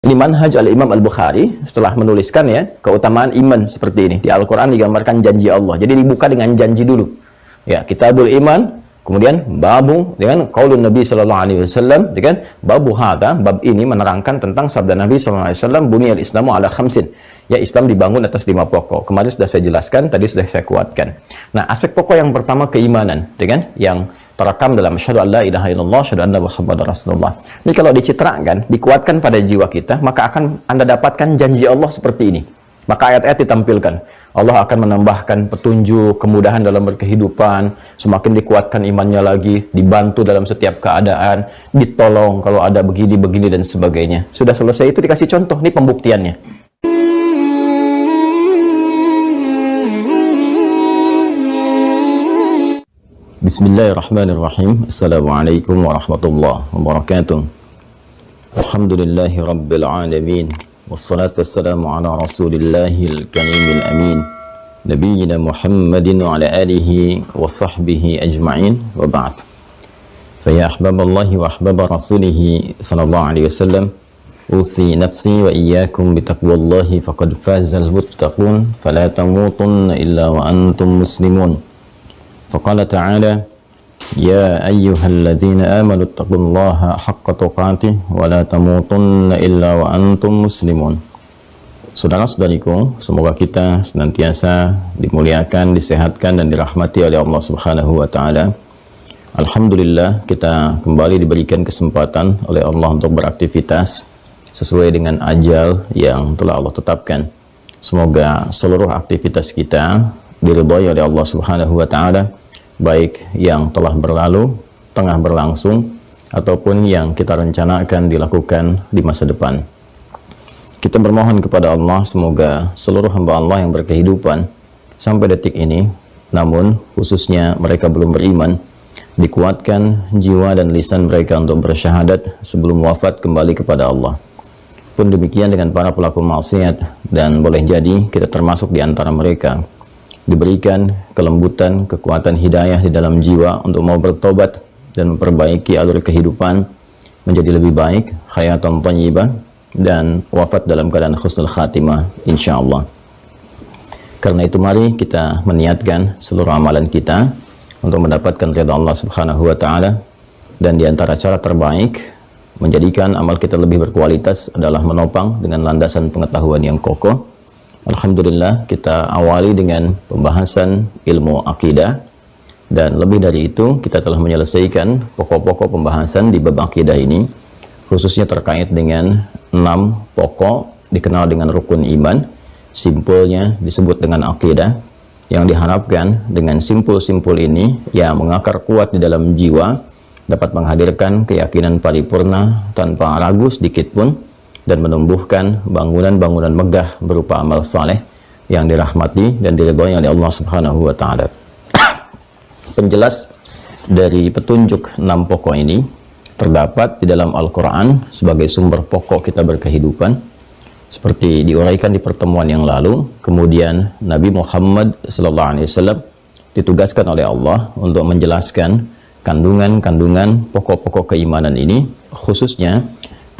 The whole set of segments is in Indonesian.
Ini manhaj al-Imam al-Bukhari setelah menuliskan ya keutamaan iman seperti ini. Di Al-Quran digambarkan janji Allah. Jadi dibuka dengan janji dulu. Ya, kitabul iman, kemudian babu dengan qaulun Nabi sallallahu alaihi wasallam, dengan babu hadza, bab ini menerangkan tentang sabda Nabi sallallahu alaihi wasallam, buniyal islamu ala khamsin. Ya, Islam dibangun atas 5 pokok. Kemarin sudah saya jelaskan, tadi sudah saya kuatkan. Nah, aspek pokok yang pertama keimanan, dengan yang terekam dalam asyhadu an la ilaha illallah, asyhadu anna muhammadar rasulullah. Ini kalau dicitrakan, dikuatkan pada jiwa kita, maka akan Anda dapatkan janji Allah seperti ini. Maka ayat-ayat ditampilkan. Allah akan menambahkan petunjuk, kemudahan dalam berkehidupan, semakin dikuatkan imannya lagi, dibantu dalam setiap keadaan, ditolong kalau ada begini-begini dan sebagainya. Sudah selesai itu dikasih contoh, ini pembuktiannya. Bismillahirrahmanirrahim. Assalamualaikum warahmatullahi wabarakatuh. Alhamdulillahi rabbil alamin. Wassalatu wassalamu ala rasulillahil karimil amin. Nabiyyina Muhammadin wa ala alihi wa sahbihi ajma'in wa ba'd. Faya ahbaballahi wa ahbaba rasulihi sallallahu alaihi wasallam, usi nafsi wa iyyakum bitaqwallahi faqad fazal muttaqun fala tamutunna illa wa antum muslimun. فقال تعالى يا أيها الذين آمنوا اتقوا الله حق تقاته ولا تموتن إلا وأنتم مسلمون. Saudara-saudariku, semoga kita senantiasa dimuliakan, disehatkan dan dirahmati oleh Allah Subhanahu wa taala. Alhamdulillah, kita kembali diberikan kesempatan oleh Allah untuk beraktivitas sesuai dengan ajal yang telah Allah tetapkan. Semoga seluruh aktivitas kita diridhai oleh Allah Subhanahu wa taala, baik yang telah berlalu, tengah berlangsung, ataupun yang kita rencanakan dilakukan di masa depan. Kita bermohon kepada Allah semoga seluruh hamba Allah yang berkehidupan sampai detik ini, namun khususnya mereka belum beriman, dikuatkan jiwa dan lisan mereka untuk bersyahadat sebelum wafat kembali kepada Allah. Pun demikian dengan para pelaku maksiat, dan boleh jadi kita termasuk di antara mereka, diberikan kelembutan, kekuatan hidayah di dalam jiwa untuk mau bertobat dan memperbaiki alur kehidupan menjadi lebih baik, hayatan thayyibah, dan wafat dalam keadaan husnul khatimah insyaallah. Karena itu mari kita meniatkan seluruh amalan kita untuk mendapatkan ridha Allah Subhanahu wa taala, dan di antara cara terbaik menjadikan amal kita lebih berkualitas adalah menopang dengan landasan pengetahuan yang kokoh. Alhamdulillah, kita awali dengan pembahasan ilmu akidah, dan lebih dari itu kita telah menyelesaikan pokok-pokok pembahasan di bab akidah ini, khususnya terkait dengan 6 pokok dikenal dengan rukun iman. Simpulnya disebut dengan akidah, yang diharapkan dengan simpul-simpul ini yang mengakar kuat di dalam jiwa dapat menghadirkan keyakinan paripurna tanpa ragu sedikit pun, dan menumbuhkan bangunan-bangunan megah berupa amal saleh yang dirahmati dan diridhai oleh Allah Subhanahu wa taala. Penjelas dari petunjuk 6 pokok ini terdapat di dalam Al-Qur'an sebagai sumber pokok kita berkehidupan, seperti diuraikan di pertemuan yang lalu. Kemudian Nabi Muhammad SAW ditugaskan oleh Allah untuk menjelaskan kandungan-kandungan pokok-pokok keimanan ini, khususnya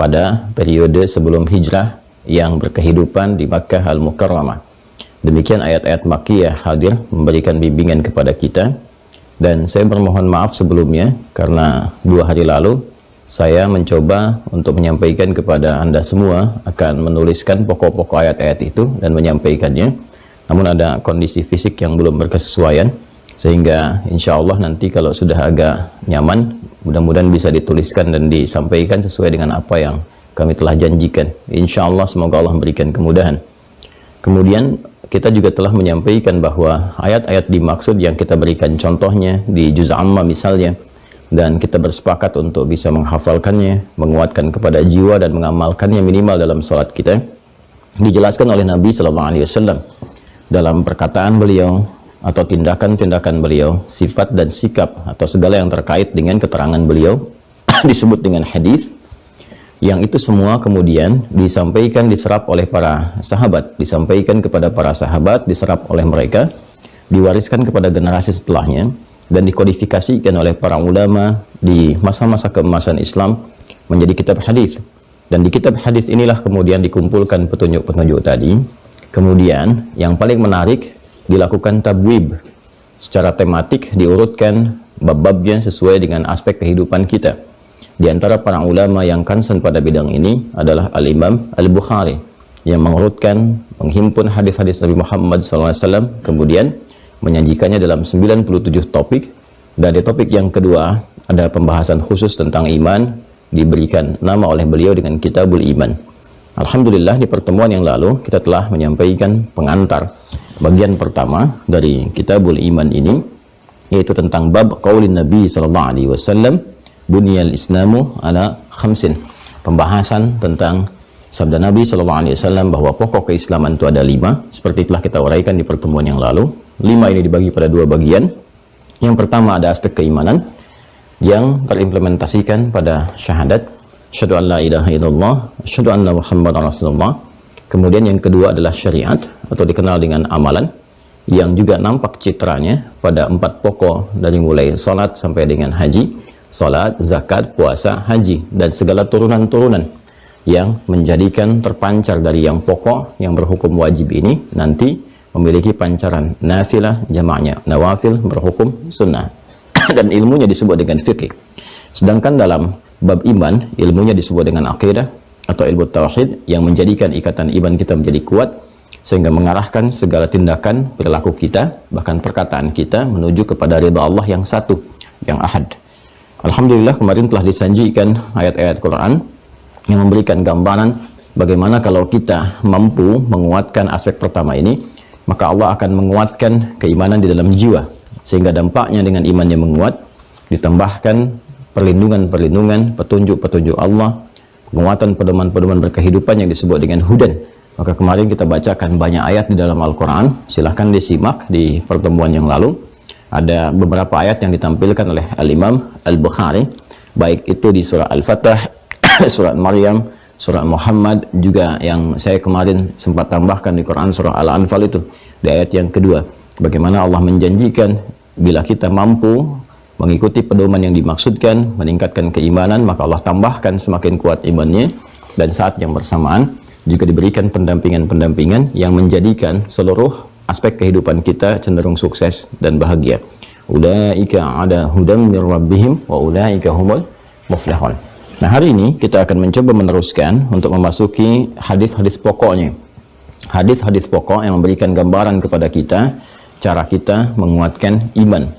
pada periode sebelum hijrah yang berkehidupan di Makkah Al-Mukarramah. Demikian ayat-ayat Makkiyah hadir memberikan bimbingan kepada kita, dan saya bermohon maaf sebelumnya karena 2 hari lalu saya mencoba untuk menyampaikan kepada Anda semua akan menuliskan pokok-pokok ayat-ayat itu dan menyampaikannya, namun ada kondisi fisik yang belum berkesesuaian, sehingga insya Allah nanti kalau sudah agak nyaman, mudah-mudahan bisa dituliskan dan disampaikan sesuai dengan apa yang kami telah janjikan. Insya Allah semoga Allah memberikan kemudahan. Kemudian kita juga telah menyampaikan bahwa ayat-ayat dimaksud yang kita berikan contohnya di Juz Amma misalnya, dan kita bersepakat untuk bisa menghafalkannya, menguatkan kepada jiwa dan mengamalkannya minimal dalam sholat kita, dijelaskan oleh Nabi SAW dalam perkataan beliau atau tindakan-tindakan beliau, sifat dan sikap atau segala yang terkait dengan keterangan beliau disebut dengan hadis, yang itu semua kemudian disampaikan, diserap oleh para sahabat, disampaikan kepada para sahabat, diserap oleh mereka, diwariskan kepada generasi setelahnya, dan dikodifikasikan oleh para ulama di masa-masa keemasan Islam menjadi kitab hadis. Dan di kitab hadis inilah kemudian dikumpulkan petunjuk-petunjuk tadi. Kemudian yang paling menarik dilakukan tabwib. Secara tematik diurutkan bab-babnya sesuai dengan aspek kehidupan kita. Di antara para ulama yang concern pada bidang ini adalah Al-Imam Al-Bukhari yang mengurutkan, menghimpun hadis-hadis Nabi Muhammad SAW, kemudian menyajikannya dalam 97 topik. Dan di topik yang kedua ada pembahasan khusus tentang iman, diberikan nama oleh beliau dengan Kitabul Iman. Alhamdulillah di pertemuan yang lalu kita telah menyampaikan pengantar bagian pertama dari Kitabul Iman ini, yaitu tentang bab qaulin Nabi sallallahu alaihi wasallam bunyal islamu ala khamsin. Pembahasan tentang sabda Nabi sallallahu alaihi wasallam bahwa pokok keislaman itu ada 5, seperti telah kita uraikan di pertemuan yang lalu. 5 ini dibagi pada 2 bagian. Yang pertama ada aspek keimanan yang terimplementasikan pada syahadat asyhadu an la ilaha illallah, asyhadu anna muhammadar rasulullah. Kemudian yang kedua adalah syariat atau dikenal dengan amalan, yang juga nampak citranya pada 4 pokok dari mulai salat sampai dengan haji, salat, zakat, puasa, haji, dan segala turunan-turunan yang menjadikan terpancar dari yang pokok yang berhukum wajib ini nanti memiliki pancaran nafilah, jamaknya nawafil, berhukum sunnah. Dan ilmunya disebut dengan fikih. Sedangkan dalam bab iman, ilmunya disebut dengan akidah atau ilmu tauhid, yang menjadikan ikatan iman kita menjadi kuat sehingga mengarahkan segala tindakan, perilaku kita, bahkan perkataan kita menuju kepada ridha Allah yang satu, yang ahad. Alhamdulillah kemarin telah disajikan ayat-ayat Quran yang memberikan gambaran bagaimana kalau kita mampu menguatkan aspek pertama ini, maka Allah akan menguatkan keimanan di dalam jiwa. Sehingga dampaknya dengan iman yang menguat, ditambahkan perlindungan-perlindungan, petunjuk-petunjuk Allah, penguatan pedoman-pedoman berkehidupan yang disebut dengan hudan. Maka kemarin kita bacakan banyak ayat di dalam Al-Quran, silahkan disimak di pertemuan yang lalu. Ada beberapa ayat yang ditampilkan oleh Al-Imam Al-Bukhari, baik itu di surah Al-Fatah, surat Maryam, surah Muhammad, juga yang saya kemarin sempat tambahkan di Quran surah Al-Anfal itu, di ayat yang kedua. Bagaimana Allah menjanjikan bila kita mampu mengikuti pedoman yang dimaksudkan, meningkatkan keimanan, maka Allah tambahkan semakin kuat imannya, dan saat yang bersamaan juga diberikan pendampingan-pendampingan yang menjadikan seluruh aspek kehidupan kita cenderung sukses dan bahagia. Ulaika ada hudam mir rabbihim wa ulaika humul muflihun. Nah, hari ini kita akan mencoba meneruskan untuk memasuki hadis-hadis pokoknya. Hadis-hadis pokok yang memberikan gambaran kepada kita cara kita menguatkan iman.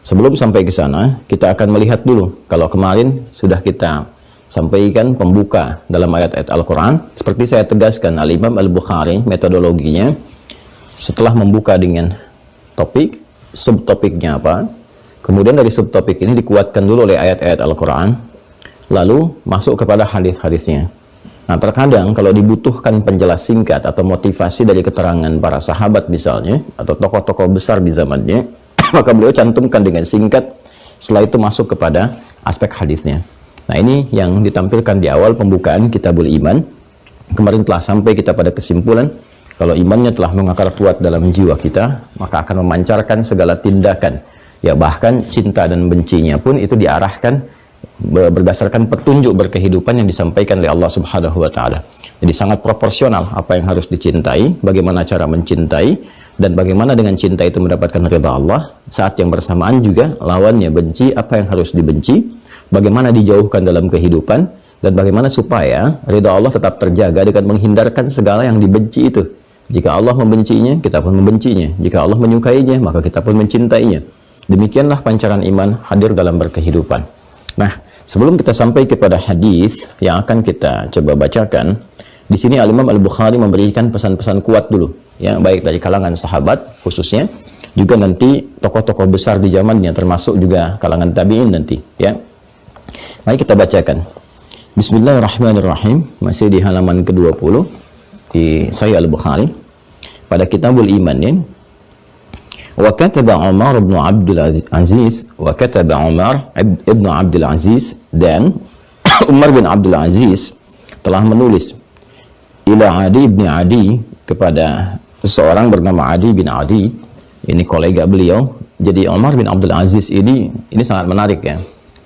Sebelum sampai ke sana, kita akan melihat dulu. Kalau kemarin sudah kita sampaikan pembuka dalam ayat-ayat Al-Quran, seperti saya tegaskan, Al-Imam Al-Bukhari metodologinya setelah membuka dengan topik, subtopiknya apa, kemudian dari subtopik ini dikuatkan dulu oleh ayat-ayat Al-Quran, lalu masuk kepada hadis-hadisnya. Nah, terkadang kalau dibutuhkan penjelas singkat atau motivasi dari keterangan para sahabat misalnya, atau tokoh-tokoh besar di zamannya, maka beliau cantumkan dengan singkat, setelah itu masuk kepada aspek hadisnya. Nah, ini yang ditampilkan di awal pembukaan Kitabul Iman. Kemarin telah sampai kita pada kesimpulan, kalau imannya telah mengakar kuat dalam jiwa kita, maka akan memancarkan segala tindakan. Ya, bahkan cinta dan bencinya pun itu diarahkan berdasarkan petunjuk berkehidupan yang disampaikan oleh Allah Subhanahu wa taala. Jadi sangat proporsional apa yang harus dicintai, bagaimana cara mencintai, dan bagaimana dengan cinta itu mendapatkan ridha Allah. Saat yang bersamaan juga lawannya benci, apa yang harus dibenci, bagaimana dijauhkan dalam kehidupan, dan bagaimana supaya ridha Allah tetap terjaga dengan menghindarkan segala yang dibenci itu. Jika Allah membencinya, kita pun membencinya. Jika Allah menyukainya, maka kita pun mencintainya. Demikianlah pancaran iman hadir dalam berkehidupan. Nah, sebelum kita sampai kepada hadis yang akan kita coba bacakan, di sini Al-Imam Al-Bukhari memberikan pesan-pesan kuat dulu, ya, baik dari kalangan sahabat khususnya, juga nanti tokoh-tokoh besar di zamannya, termasuk juga kalangan tabi'in nanti, ya. Mari kita bacakan. Bismillahirrahmanirrahim, masih di halaman ke-20 di Sahih Al-Bukhari pada Kitabul Iman, ya. وكتب عمر بن عبد العزيز dan Umar bin Abdul Aziz telah menulis ila Adi bin Adi, kepada seseorang bernama Adi bin Adi, ini kolega beliau. Jadi Umar bin Abdul Aziz ini sangat menarik, ya.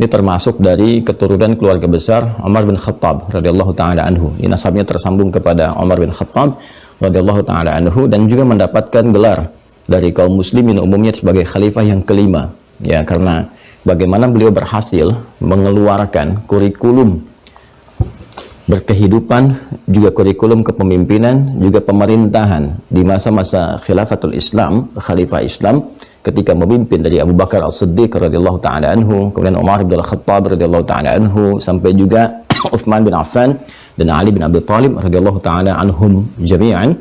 Ini termasuk dari keturunan keluarga besar Umar bin Khattab radhiyallahu taala anhu. Ini nasabnya tersambung kepada Umar bin Khattab radhiyallahu taala anhu, dan juga mendapatkan gelar dari kaum muslimin umumnya sebagai khalifah yang kelima. Ya, karena bagaimana beliau berhasil mengeluarkan kurikulum berkehidupan, juga kurikulum kepemimpinan, juga pemerintahan di masa-masa khilafatul Islam, khalifah Islam, ketika memimpin dari Abu Bakar As-Siddiq radhiyallahu taala anhu, kemudian Umar bin Al-Khattab radhiyallahu taala anhu, sampai juga Utsman bin Affan dan Ali bin Abi Thalib radhiyallahu taala anhum jami'an.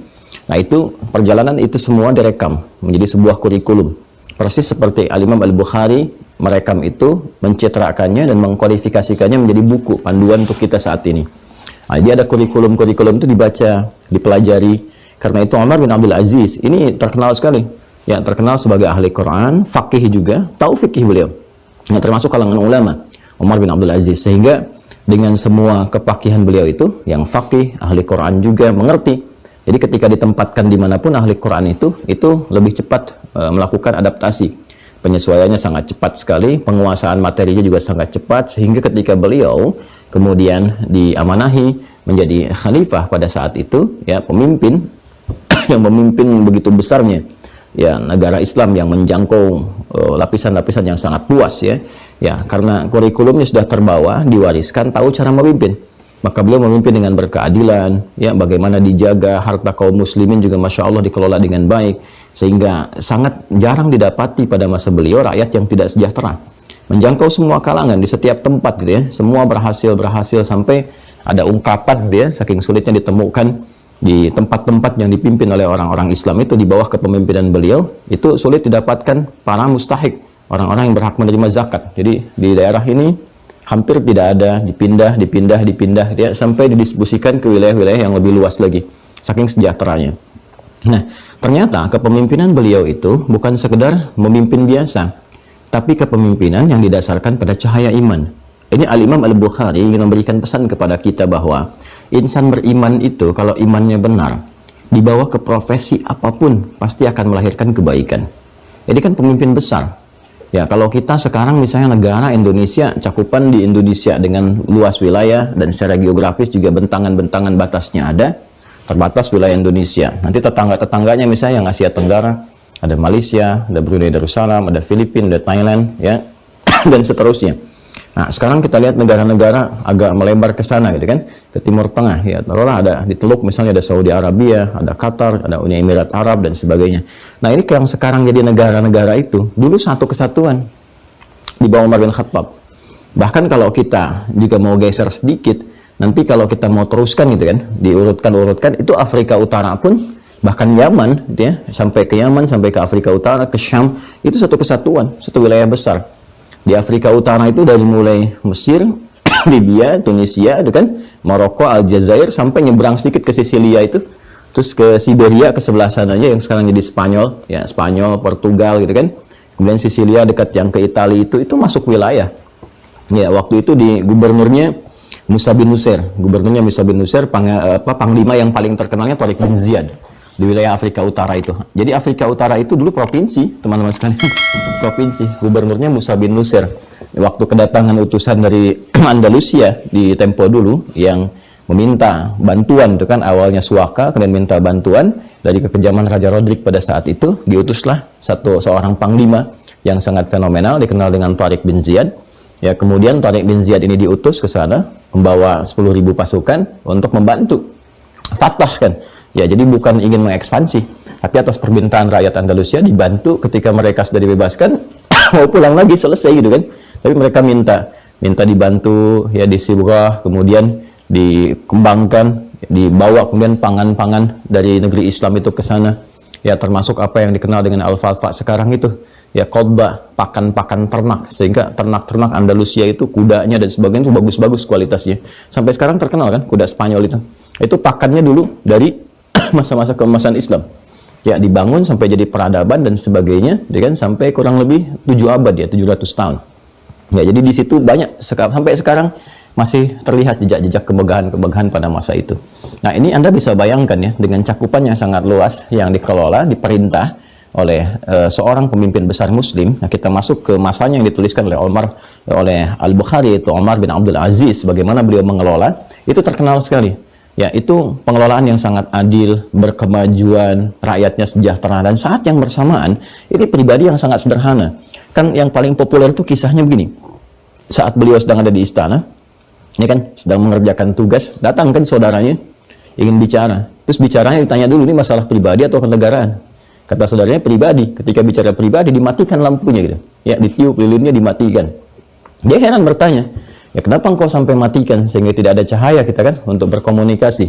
Nah, itu perjalanan itu semua direkam menjadi sebuah kurikulum. Persis seperti Al-Imam Al-Bukhari merekam itu, mencitrakannya dan mengkodifikasikannya menjadi buku panduan untuk kita saat ini. Nah, dia ada kurikulum-kurikulum itu dibaca, dipelajari. Karena itu Umar bin Abdul Aziz ini terkenal sekali, yang terkenal sebagai ahli Quran, faqih juga, tahu fikih beliau, yang termasuk kalangan ulama, Umar bin Abdul Aziz. Sehingga dengan semua kepakihan beliau itu, yang faqih, ahli Quran juga, mengerti. Jadi ketika ditempatkan dimanapun ahli Quran itu lebih cepat melakukan adaptasi. Penyesuaiannya sangat cepat sekali, penguasaan materinya juga sangat cepat, sehingga ketika beliau kemudian diamanahi menjadi khalifah pada saat itu, ya, pemimpin yang memimpin begitu besarnya ya negara Islam yang menjangkau lapisan-lapisan yang sangat luas, ya karena kurikulumnya sudah terbawa, diwariskan, tahu cara memimpin. Maka beliau memimpin dengan berkeadilan, ya, bagaimana dijaga harta kaum muslimin juga Masya Allah dikelola dengan baik, sehingga sangat jarang didapati pada masa beliau rakyat yang tidak sejahtera. Menjangkau semua kalangan di setiap tempat gitu ya, semua berhasil sampai ada ungkapan gitu ya, saking sulitnya ditemukan di tempat-tempat yang dipimpin oleh orang-orang Islam itu di bawah kepemimpinan beliau, itu sulit didapatkan para mustahik, orang-orang yang berhak menerima zakat. Jadi di daerah ini hampir tidak ada, dipindah ya, sampai didistribusikan ke wilayah-wilayah yang lebih luas lagi, saking sejahteranya. Nah, ternyata kepemimpinan beliau itu bukan sekedar memimpin biasa, tapi kepemimpinan yang didasarkan pada cahaya iman. Ini Al-Imam Al-Bukhari ingin memberikan pesan kepada kita bahwa insan beriman itu kalau imannya benar, dibawa ke profesi apapun pasti akan melahirkan kebaikan. Jadi kan pemimpin besar. Ya, kalau kita sekarang misalnya negara Indonesia, cakupan di Indonesia dengan luas wilayah dan secara geografis juga bentangan-bentangan batasnya ada, terbatas wilayah Indonesia. Nanti tetangga-tetangganya misalnya yang Asia Tenggara, ada Malaysia, ada Brunei Darussalam, ada Filipina, ada Thailand, ya, dan seterusnya. Nah, sekarang kita lihat negara-negara agak melebar ke sana gitu kan, ke Timur Tengah, ya. Taruhlah ada di Teluk misalnya ada Saudi Arabia, ada Qatar, ada Uni Emirat Arab dan sebagainya. Nah, ini yang sekarang jadi negara-negara itu dulu satu kesatuan di bawah Umar bin Khattab. Bahkan kalau kita juga mau geser sedikit, nanti kalau kita mau teruskan gitu kan, diurutkan itu Afrika Utara pun, bahkan Yaman gitu ya, sampai ke Yaman, sampai ke Afrika Utara, ke Syam, itu satu kesatuan, satu wilayah besar. Di Afrika Utara itu dari mulai Mesir, Libya, Tunisia, itu kan, Maroko, Aljazair, sampai nyebrang sedikit ke Sisilia itu, terus ke Siberia, ke sebelah sananya yang sekarang jadi Spanyol, ya, Spanyol, Portugal gitu kan. Kemudian Sisilia dekat yang ke Italia itu masuk wilayah. Ya, waktu itu di gubernurnya Musa bin Nusair, panglima yang paling terkenalnya Tariq bin Ziyad di wilayah Afrika Utara itu. Jadi Afrika Utara itu dulu provinsi, teman-teman sekalian. Provinsi, gubernurnya Musa bin Nusair. Waktu kedatangan utusan dari Andalusia di tempo dulu yang meminta bantuan, itu kan awalnya Suaka, kemudian minta bantuan dari kekejaman Raja Rodrik pada saat itu, diutuslah seorang panglima yang sangat fenomenal dikenal dengan Tariq bin Ziyad. Ya, kemudian Tariq bin Ziyad ini diutus ke sana membawa 10.000 pasukan untuk membantu Fatah kan. Ya, jadi bukan ingin mengekspansi, tapi atas permintaan rakyat Andalusia dibantu ketika mereka sudah dibebaskan, mau pulang lagi selesai gitu kan. Tapi mereka minta dibantu, ya, disibrah, kemudian dikembangkan, dibawa kemudian pangan-pangan dari negeri Islam itu ke sana. Ya, termasuk apa yang dikenal dengan alfalfa sekarang itu. Ya, qodba, pakan-pakan ternak, sehingga ternak-ternak Andalusia itu kudanya dan sebagainya itu bagus-bagus kualitasnya. Sampai sekarang terkenal kan kuda Spanyol itu. Itu pakannya dulu dari masa-masa keemasan Islam. Ya, dibangun sampai jadi peradaban dan sebagainya, kan, sampai kurang lebih 7 abad ya, 700 tahun. Ya, jadi di situ banyak sampai sekarang masih terlihat jejak-jejak kemegahan-kemegahan pada masa itu. Nah, ini Anda bisa bayangkan ya, dengan cakupan yang sangat luas yang dikelola, diperintah seorang pemimpin besar Muslim. Nah, kita masuk ke masanya yang dituliskan oleh Al-Bukhari, itu Umar bin Abdul Aziz, bagaimana beliau mengelola, itu terkenal sekali. Ya, itu pengelolaan yang sangat adil, berkemajuan, rakyatnya sejahtera, dan saat yang bersamaan, ini pribadi yang sangat sederhana. Kan yang paling populer itu kisahnya begini. Saat beliau sedang ada di istana, ini kan sedang mengerjakan tugas, datang kan saudaranya, ingin bicara. Terus bicaranya ditanya dulu, ini masalah pribadi atau kenegaraan? Kata saudaranya pribadi. Ketika bicara pribadi, dimatikan lampunya gitu. Ya, ditiup lilinnya, dimatikan. Dia heran bertanya, ya kenapa engkau sampai matikan sehingga tidak ada cahaya kita kan untuk berkomunikasi?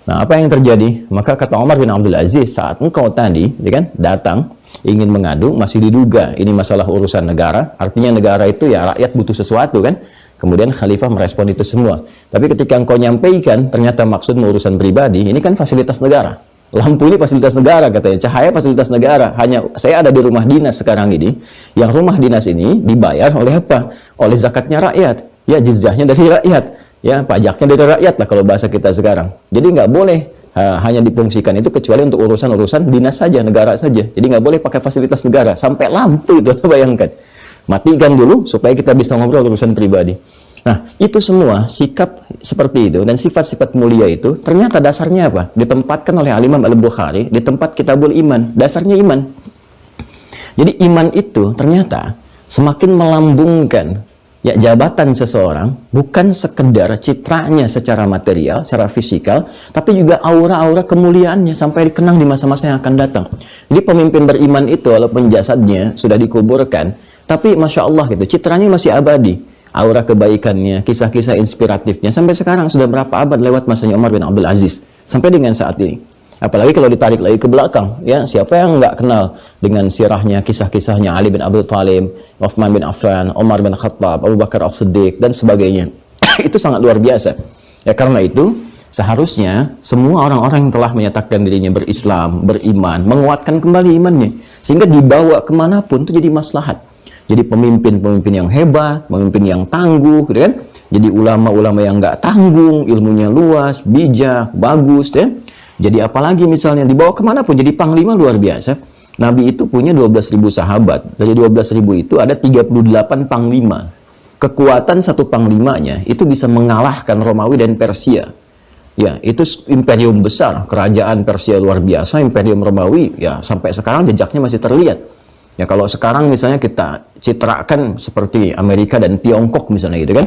Nah, apa yang terjadi? Maka kata Umar bin Abdul Aziz, saat engkau tadi ya kan datang ingin mengadu, masih diduga ini masalah urusan negara, artinya negara itu ya rakyat butuh sesuatu kan. Kemudian khalifah merespon itu semua. Tapi ketika engkau nyampaikan ternyata maksud urusan pribadi, ini kan fasilitas negara. Lampu ini fasilitas negara katanya, cahaya fasilitas negara. Hanya saya ada di rumah dinas sekarang ini, yang rumah dinas ini dibayar oleh apa? Oleh zakatnya rakyat. Ya, jizyahnya dari rakyat, ya pajaknya dari rakyat lah kalau bahasa kita sekarang. Jadi nggak boleh hanya difungsikan itu kecuali untuk urusan-urusan dinas saja, negara saja. Jadi nggak boleh pakai fasilitas negara. Sampai lampu itu, bayangkan. Matikan dulu supaya kita bisa ngobrol urusan pribadi. Nah, itu semua sikap seperti itu dan sifat-sifat mulia itu ternyata dasarnya apa? Ditempatkan oleh Al-Imam Al-Bukhari di tempat Kitabul Iman. Dasarnya iman. Jadi iman itu ternyata semakin melambungkan ya jabatan seseorang, bukan sekedar citranya secara material, secara fisikal, tapi juga aura-aura kemuliaannya sampai dikenang di masa-masa yang akan datang. Jadi pemimpin beriman itu walaupun jasadnya sudah dikuburkan, tapi Masya Allah gitu, citranya masih abadi. Aura kebaikannya, kisah-kisah inspiratifnya, sampai sekarang sudah berapa abad lewat masanya Umar bin Abdul Aziz, sampai dengan saat ini. Apalagi kalau ditarik lagi ke belakang, ya siapa yang nggak kenal dengan sirahnya, kisah-kisahnya Ali bin Abi Thalib, Uthman bin Affan, Umar bin Khattab, Abu Bakar As-Siddiq, dan sebagainya. Itu sangat luar biasa. Ya karena itu, seharusnya semua orang-orang yang telah menyatakan dirinya berislam, beriman, menguatkan kembali imannya. Sehingga dibawa kemanapun itu jadi maslahat. Jadi pemimpin-pemimpin yang hebat, pemimpin yang tangguh, gitu kan? Jadi ulama-ulama yang nggak tanggung, ilmunya luas, bijak, bagus, ya. Jadi apalagi misalnya dibawa kemanapun, jadi panglima luar biasa. Nabi itu punya 12.000 sahabat. Dari 12.000 itu ada 38 panglima. Kekuatan satu panglimanya itu bisa mengalahkan Romawi dan Persia. Ya, itu imperium besar, kerajaan Persia luar biasa, imperium Romawi, ya sampai sekarang jejaknya masih terlihat. Ya kalau sekarang misalnya kita citrakan seperti Amerika dan Tiongkok misalnya gitu kan.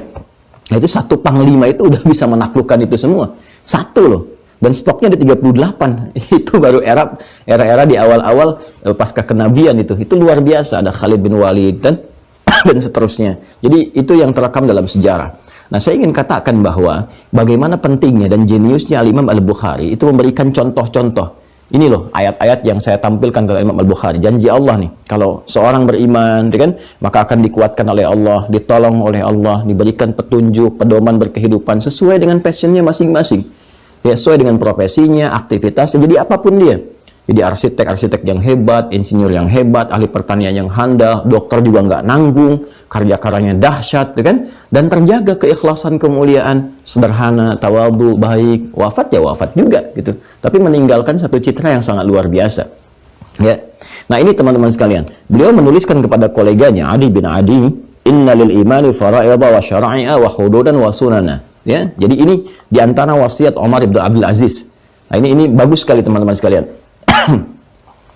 Nah, itu satu panglima itu udah bisa menaklukkan itu semua. Satu loh. Dan stoknya ada 38. Itu baru era-era di awal-awal pasca kenabian itu. Itu luar biasa. Ada Khalid bin Walid dan seterusnya. Jadi itu yang terekam dalam sejarah. Nah, saya ingin katakan bahwa bagaimana pentingnya dan jeniusnya Al-Imam Al-Bukhari itu memberikan contoh-contoh. Ini loh ayat-ayat yang saya tampilkan dalam Imam Al-Bukhari. Janji Allah nih, kalau seorang beriman, kan, maka akan dikuatkan oleh Allah, ditolong oleh Allah, diberikan petunjuk, pedoman berkehidupan sesuai dengan passionnya masing-masing. Ya, sesuai dengan profesinya, aktivitasnya, jadi apapun dia. Jadi arsitek yang hebat, insinyur yang hebat, ahli pertanian yang handal, dokter juga nggak nanggung, karya-karyanya dahsyat, kan? Dan terjaga keikhlasan, kemuliaan, sederhana, tawadhu, baik, wafat ya wafat juga, gitu. Tapi meninggalkan satu citra yang sangat luar biasa. Ya. Nah ini teman-teman sekalian, beliau menuliskan kepada koleganya Adi bin Adi, Inna lil imani fara'idha wa syara'i'a wa hududan wa sunana. Ya, jadi ini diantara wasiat Umar bin Abdul Aziz. Nah, ini bagus sekali teman-teman sekalian.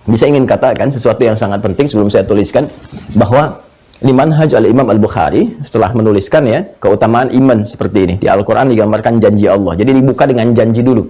Bisa ingin katakan sesuatu yang sangat penting sebelum saya tuliskan bahwa Manhaj Al-Imam Al-Bukhari setelah menuliskan ya keutamaan iman seperti ini di Al-Quran digambarkan janji Allah. Jadi dibuka dengan janji dulu.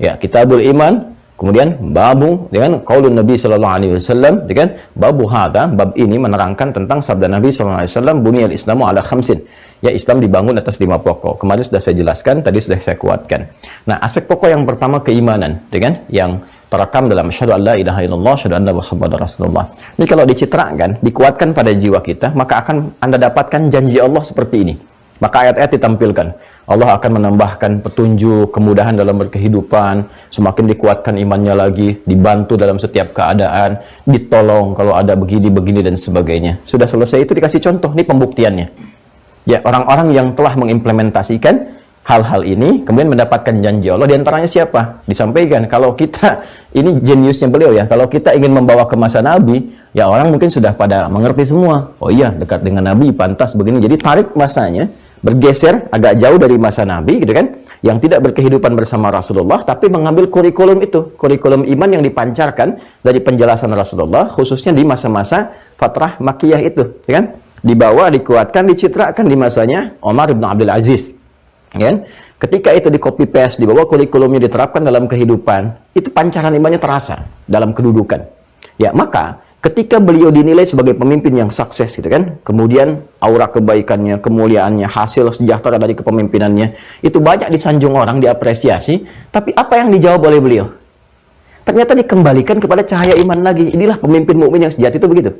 Ya, Kitabul Iman, kemudian babu dengan qaulun Nabi sallallahu alaihi wasallam, dengan babu hadza, bab ini menerangkan tentang sabda Nabi sallallahu alaihi wasallam, buniyal Islamu ala khamsin. Ya, Islam dibangun atas 5 pokok. Kemarin sudah saya jelaskan, tadi sudah saya kuatkan. Nah, aspek pokok yang pertama keimanan, dengan yang terekam dalam asyhadu an la ilaha illallah, asyhadu anna muhammadar rasulullah. Ini kalau dicitrakan, dikuatkan pada jiwa kita, maka akan Anda dapatkan janji Allah seperti ini. Maka ayat-ayat ditampilkan. Allah akan menambahkan petunjuk, kemudahan dalam berkehidupan, semakin dikuatkan imannya lagi, dibantu dalam setiap keadaan, ditolong kalau ada begini-begini dan sebagainya. Sudah selesai itu dikasih contoh, ini pembuktiannya. Ya, orang-orang yang telah mengimplementasikan hal-hal ini, kemudian mendapatkan janji Allah. Di antaranya siapa? Disampaikan, kalau kita, ini jeniusnya beliau ya, kalau kita ingin membawa ke masa Nabi, ya orang mungkin sudah pada mengerti semua. Oh iya, dekat dengan Nabi, pantas begini. Jadi tarik masanya, bergeser agak jauh dari masa Nabi, gitu kan, yang tidak berkehidupan bersama Rasulullah, tapi mengambil kurikulum itu, kurikulum iman yang dipancarkan dari penjelasan Rasulullah, khususnya di masa-masa Fatrah Makkiyah itu, ya kan? Dibawa, dikuatkan, dicitrakan di masanya Umar bin Abdul Aziz. Ya, ketika itu di copy paste, dibawa kurikulumnya diterapkan dalam kehidupan, itu pancaran imannya terasa dalam kedudukan. Ya, maka ketika beliau dinilai sebagai pemimpin yang sukses gitu kan, kemudian aura kebaikannya, kemuliaannya, hasil sejahtera dari kepemimpinannya, itu banyak disanjung orang, diapresiasi, tapi apa yang dijawab oleh beliau? Ternyata dikembalikan kepada cahaya iman lagi. Inilah pemimpin mukmin yang sejati itu begitu.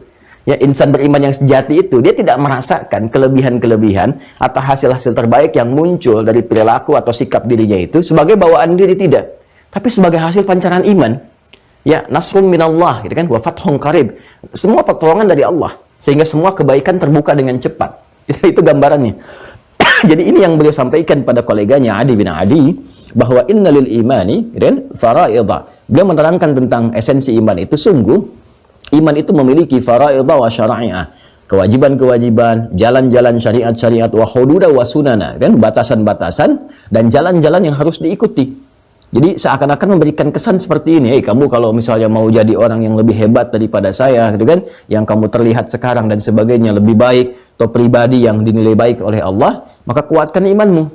Ya, insan beriman yang sejati itu, dia tidak merasakan kelebihan-kelebihan atau hasil-hasil terbaik yang muncul dari perilaku atau sikap dirinya itu sebagai bawaan diri, tidak. Tapi sebagai hasil pancaran iman. Ya, nasrun minallah, gitu kan, wa fathun qarib. Semua pertolongan dari Allah. Sehingga semua kebaikan terbuka dengan cepat. Itu gambarannya. Jadi ini yang beliau sampaikan pada koleganya Adi bin Adi, bahwa innalil imani, dan fara'idha. Beliau menerangkan tentang esensi iman itu, sungguh iman itu memiliki fara'idha wa syara'i'ah, kewajiban-kewajiban, jalan-jalan syariat-syariat, wa hududa wa sunana, kan, batasan-batasan dan jalan-jalan yang harus diikuti. Jadi seakan-akan memberikan kesan seperti ini, kamu kalau misalnya mau jadi orang yang lebih hebat daripada saya, gitu kan, yang kamu terlihat sekarang dan sebagainya lebih baik, atau pribadi yang dinilai baik oleh Allah, maka kuatkan imanmu.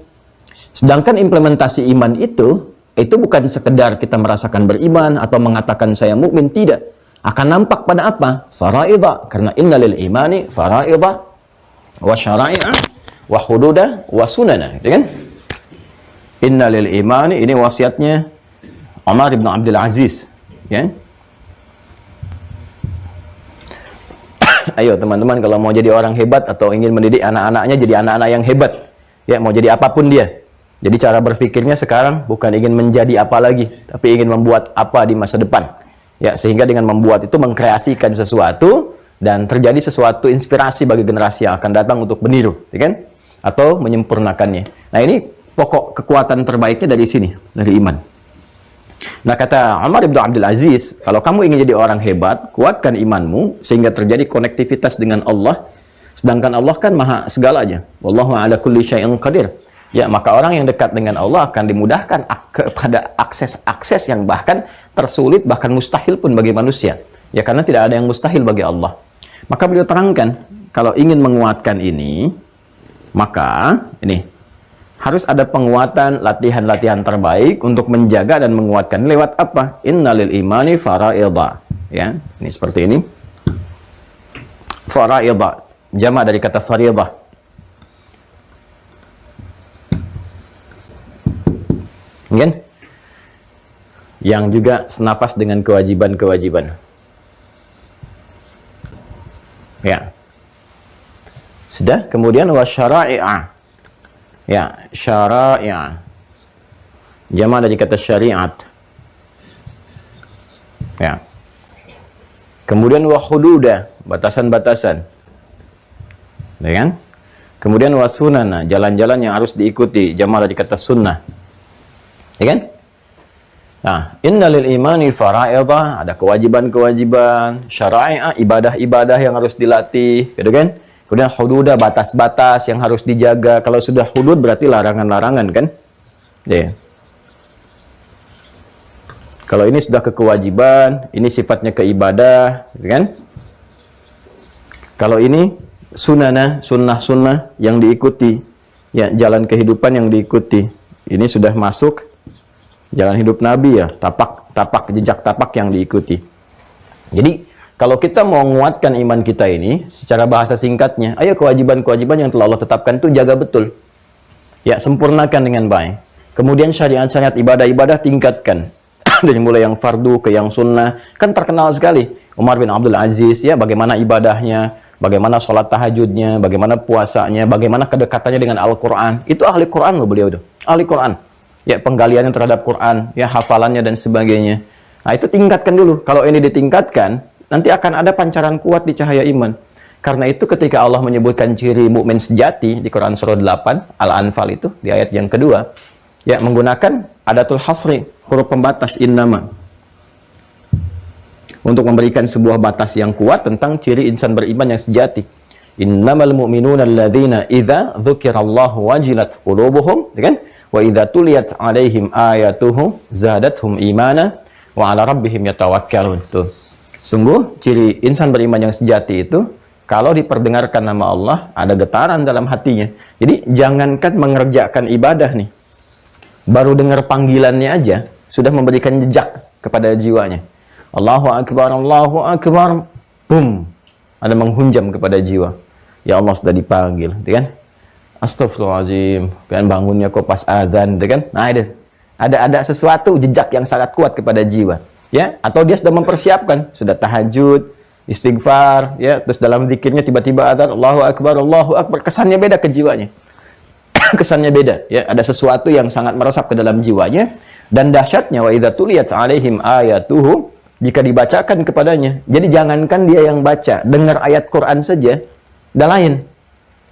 Sedangkan implementasi iman itu bukan sekedar kita merasakan beriman atau mengatakan saya mukmin, tidak. Akan nampak pada apa? Fara'idha. Karena innalil imani fara'idha wa syara'i'ah wa hududa wa sunana, gitu kan? Innalil imani, ini wasiatnya Umar bin Abdul Aziz, ya. Ayo teman-teman, kalau mau jadi orang hebat atau ingin mendidik anak-anaknya jadi anak-anak yang hebat, ya, mau jadi apapun dia. Jadi cara berpikirnya sekarang bukan ingin menjadi apa lagi, tapi ingin membuat apa di masa depan. Ya, sehingga dengan membuat itu mengkreasikan sesuatu dan terjadi sesuatu inspirasi bagi generasi yang akan datang untuk meniru, ya kan? Atau menyempurnakannya. Nah, ini pokok kekuatan terbaiknya dari sini, dari iman. Nah, kata Umar bin Abdul Aziz, kalau kamu ingin jadi orang hebat, kuatkan imanmu sehingga terjadi konektivitas dengan Allah. Sedangkan Allah kan maha segalanya. Wallahu ala kulli syai'in qadir. Ya, maka orang yang dekat dengan Allah akan dimudahkan kepada akses-akses yang bahkan tersulit, bahkan mustahil pun bagi manusia. Ya, karena tidak ada yang mustahil bagi Allah. Maka beliau terangkan, kalau ingin menguatkan ini, maka ini harus ada penguatan, latihan-latihan terbaik untuk menjaga dan menguatkan. Lewat apa? Innalil imani fara'idha. Ya, ini seperti ini. Fara'idha, jama' dari kata fariidhah. Kan? Yang juga senafas dengan kewajiban-kewajiban. Ya. Sudah, kemudian wasyara'i'ah. Ya, syara'i'ah. Jama' dari kata syariat. Ya. Kemudian wa hududa, batasan-batasan. Ya kan? Kemudian wa sunana, jalan-jalan yang harus diikuti. Jama' dari kata sunnah. Ya kan? Nah, innalil imani fara'idha, ada kewajiban-kewajiban, syara'i'ah, ibadah-ibadah yang harus dilatih, gitu kan? Kemudian hududa, batas-batas yang harus dijaga. Kalau sudah hudud berarti larangan-larangan, kan? Ya. Kalau ini sudah ke kewajiban, ini sifatnya ke ibadah, gitu kan? Kalau ini sunana, sunnah-sunnah yang diikuti, ya, jalan kehidupan yang diikuti. Ini sudah masuk jalan hidup Nabi, ya, tapak, jejak tapak yang diikuti. Jadi, kalau kita mau menguatkan iman kita ini, secara bahasa singkatnya, ayo kewajiban-kewajiban yang telah Allah tetapkan itu jaga betul. Ya, sempurnakan dengan baik. Kemudian syariat-syariat ibadah-ibadah tingkatkan. Dari mulai yang fardu ke yang sunnah. Kan terkenal sekali. Umar bin Abdul Aziz, ya, bagaimana ibadahnya, bagaimana sholat tahajudnya, bagaimana puasanya, bagaimana kedekatannya dengan Al-Quran. Itu ahli Quran loh beliau itu. Ahli Quran. Ya, penggaliannya terhadap Quran, ya, hafalannya dan sebagainya. Nah, itu tingkatkan dulu. Kalau ini ditingkatkan, nanti akan ada pancaran kuat di cahaya iman. Karena itu ketika Allah menyebutkan ciri mukmin sejati di Quran surah 8 Al-Anfal itu di ayat yang kedua, ya menggunakan adatul hasri, huruf pembatas innama, untuk memberikan sebuah batas yang kuat tentang ciri insan beriman yang sejati. Innamal mu'minuna alladzina idza dzukirallahu wajilat qulubuhum, kan? Wa idza tuliyat 'alaihim ayatuhu zadatuhum imana wa 'ala rabbihim yatawakkalun. Tuh. Sungguh ciri insan beriman yang sejati itu kalau diperdengarkan nama Allah ada getaran dalam hatinya. Jadi jangankan mengerjakan ibadah nih, baru dengar panggilannya aja sudah memberikan jejak kepada jiwanya. Allahu akbar, boom, ada menghunjam kepada jiwa. Ya Allah sudah dipanggil, gitu kan? Astagfirullahaladzim, kan bangunnya kok pas azan, gitu kan? Nah, ada sesuatu jejak yang sangat kuat kepada jiwa, ya? Atau dia sudah mempersiapkan, sudah tahajud, istighfar, ya, terus dalam zikirnya tiba-tiba azan, Allahu akbar, kesannya beda ke jiwanya. Kesannya beda, ya, ada sesuatu yang sangat meresap ke dalam jiwanya. Dan dahsyatnya wa idza tuliyat 'alaihim ayatuhu, jika dibacakan kepadanya. Jadi jangankan dia yang baca, dengar ayat Quran saja udah lain.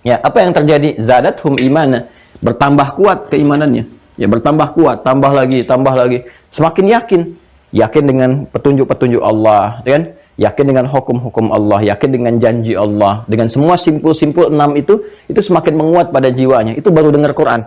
Ya, apa yang terjadi? Zadathum imana, bertambah kuat keimanannya. Ya, bertambah kuat, tambah lagi, semakin yakin dengan petunjuk-petunjuk Allah, ya kan? Yakin dengan hukum-hukum Allah, yakin dengan janji Allah, dengan semua simpul-simpul 6 itu semakin menguat pada jiwanya. Itu baru dengar Quran.